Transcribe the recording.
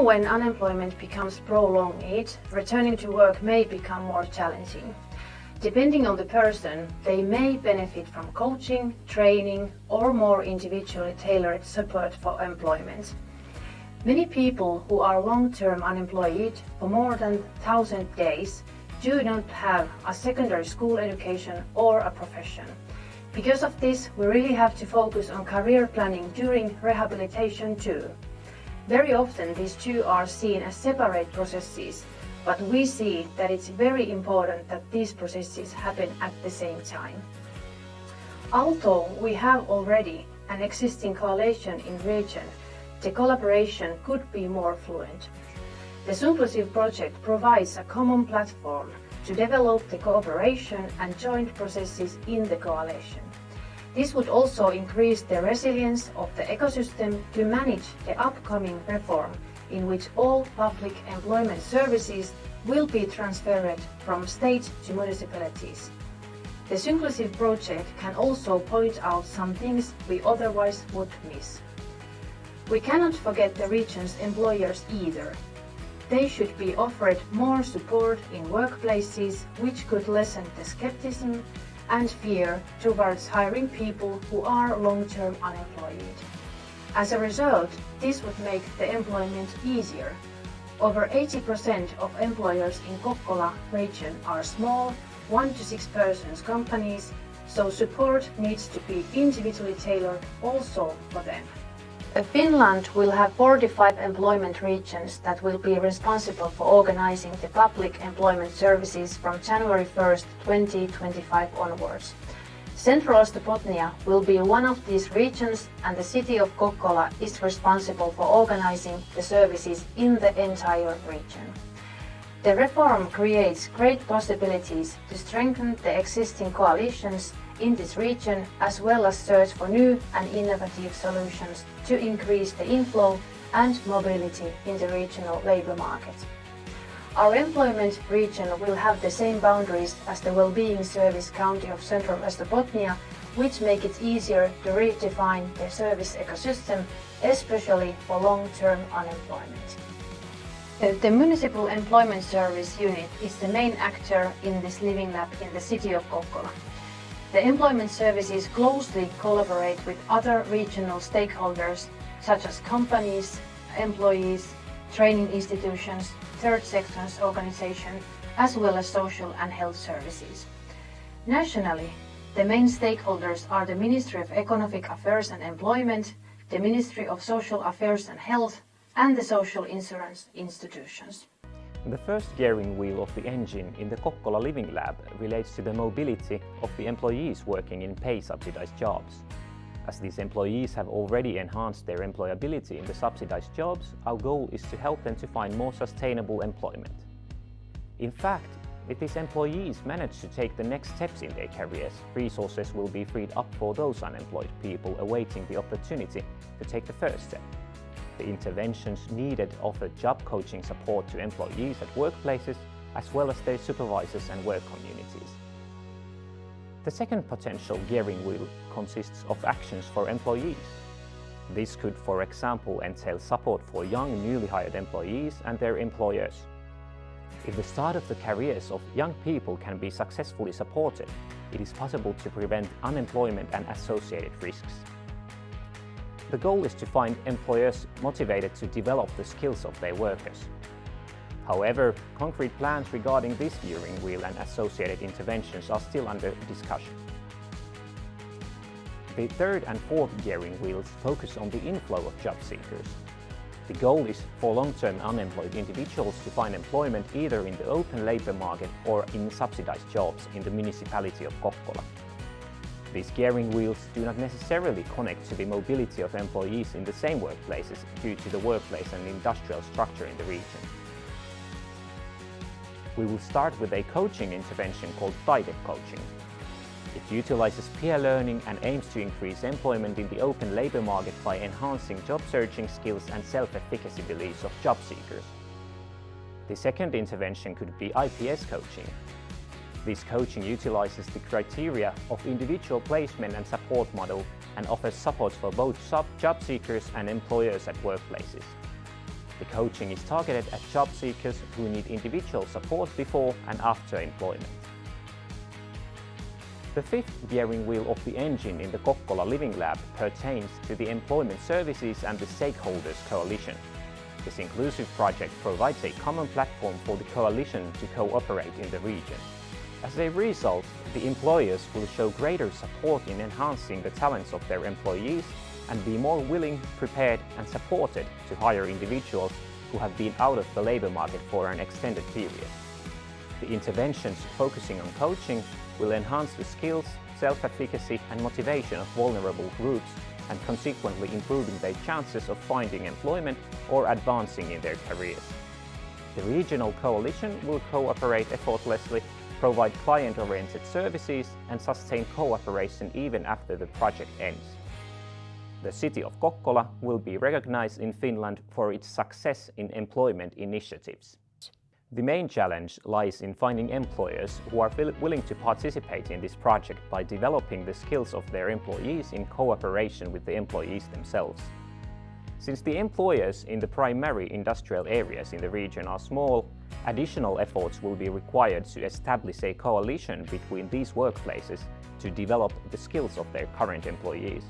when unemployment becomes prolonged, returning to work may become more challenging. Depending on the person, they may benefit from coaching, training, or more individually tailored support for employment. Many people who are long-term unemployed for more than 1,000 days do not have a secondary school education or a profession. Because of this, we really have to focus on career planning during rehabilitation too. Very often these two are seen as separate processes, but we see that it's very important that these processes happen at the same time. Although we have already an existing coalition in region, the collaboration could be more fluent. The Synclusive project provides a common platform to develop the cooperation and joint processes in the coalition. This would also increase the resilience of the ecosystem to manage the upcoming reform in which all public employment services will be transferred from state to municipalities. The Synclusive project can also point out some things we otherwise would miss. We cannot forget the region's employers either. They should be offered more support in workplaces, which could lessen the skepticism and fear towards hiring people who are long-term unemployed. As a result, this would make the employment easier. Over 80% of employers in Kokkola region are small, 1 to 6 persons companies, so support needs to be individually tailored also for them. Finland will have 45 employment regions that will be responsible for organizing the public employment services from January 1st, 2025 onwards. Central Estonia will be one of these regions, and the city of Kokkola is responsible for organizing the services in the entire region. The reform creates great possibilities to strengthen the existing coalitions in this region, as well as search for new and innovative solutions to increase the inflow and mobility in the regional labor market. Our employment region will have the same boundaries as the well-being service county of Central Estonia, which make it easier to redefine the service ecosystem, especially for long-term unemployment. The Municipal Employment Service Unit is the main actor in this living lab in the city of Kokkola. The employment services closely collaborate with other regional stakeholders such as companies, employees, training institutions, third sectors organizations, as well as social and health services. Nationally, the main stakeholders are the Ministry of Economic Affairs and Employment, the Ministry of Social Affairs and Health, and the social insurance institutions. The first gearing wheel of the engine in the Kokkola Living Lab relates to the mobility of the employees working in pay-subsidized jobs. As these employees have already enhanced their employability in the subsidized jobs, our goal is to help them to find more sustainable employment. In fact, if these employees manage to take the next steps in their careers, resources will be freed up for those unemployed people awaiting the opportunity to take the first step. The interventions needed offer job coaching support to employees at workplaces, as well as their supervisors and work communities. The second potential gearing wheel consists of actions for employees. This could, for example, entail support for young newly hired employees and their employers. If the start of the careers of young people can be successfully supported, it is possible to prevent unemployment and associated risks. The goal is to find employers motivated to develop the skills of their workers. However, concrete plans regarding this gearing wheel and associated interventions are still under discussion. The third and fourth gearing wheels focus on the inflow of job seekers. The goal is for long-term unemployed individuals to find employment either in the open labor market or in subsidized jobs in the municipality of Kokkola. These gearing wheels do not necessarily connect to the mobility of employees in the same workplaces due to the workplace and industrial structure in the region. We will start with a coaching intervention called Taide Coaching. It utilizes peer learning and aims to increase employment in the open labor market by enhancing job searching skills and self-efficacy beliefs of job seekers. The second intervention could be IPS coaching. This coaching utilizes the criteria of individual placement and support model and offers support for both job seekers and employers at workplaces. The coaching is targeted at job seekers who need individual support before and after employment. The fifth gearing wheel of the engine in the Kokkola Living Lab pertains to the Employment Services and the Stakeholders Coalition. The Synclusive project provides a common platform for the coalition to cooperate in the region. As a result, the employers will show greater support in enhancing the talents of their employees and be more willing, prepared and supported to hire individuals who have been out of the labour market for an extended period. The interventions focusing on coaching will enhance the skills, self-efficacy and motivation of vulnerable groups and consequently improving their chances of finding employment or advancing in their careers. The regional coalition will cooperate effortlessly, provide client-oriented services and sustain cooperation even after the project ends. The city of Kokkola will be recognized in Finland for its success in employment initiatives. The main challenge lies in finding employers who are willing to participate in this project by developing the skills of their employees in cooperation with the employees themselves. Since the employers in the primary industrial areas in the region are small, additional efforts will be required to establish a coalition between these workplaces to develop the skills of their current employees.